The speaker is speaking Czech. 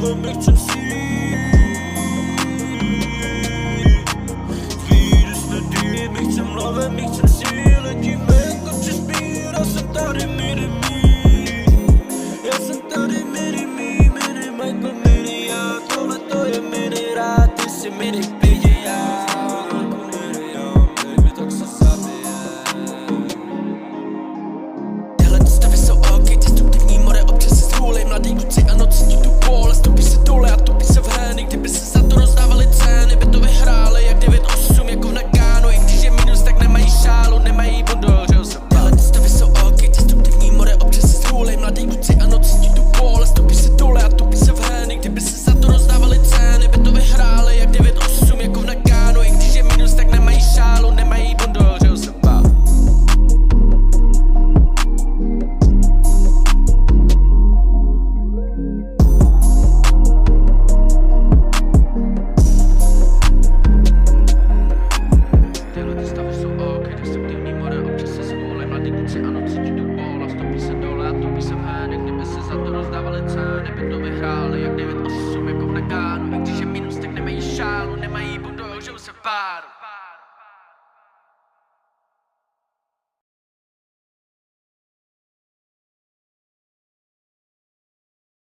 hlavem nechcem si. Virus nedý, my chcem hlavem nechcem si. Letíme jako přes mír, já jsem tady mini. Já jsem tady mini Michael mini, já tohle to je mini rád, ty jsi mini pidi, já baby, tak se zabije. Tyhle stavy jsou ok, destruktivní more, občas se zvůlej, mladý kluci a noci ti tu pole, stupí se dole a tupí se v heny, kdyby se za to rozdávali ceny, by to vyhráli jak 9-8 jako v Nagánu, i když je minus, tak nemají šálu, nemají bundu, že jsem pál. Tyhle stavy jsou ok, destruktivní more, občas se zvůlej, mladý kluci a noci ti tu pole, stupí se dole a tupí se v heny, kdyby se za to rozdávali ceny, by to vyhráli jak 9-8 jako v Nagánu, i když je minus, tak nemají šálu, nemají bundu, že jsem pál. By to vyhráli jak 9-8 jako v Nagánu, i když je minus, tak nemají šálu, nemají bundu, že se páru.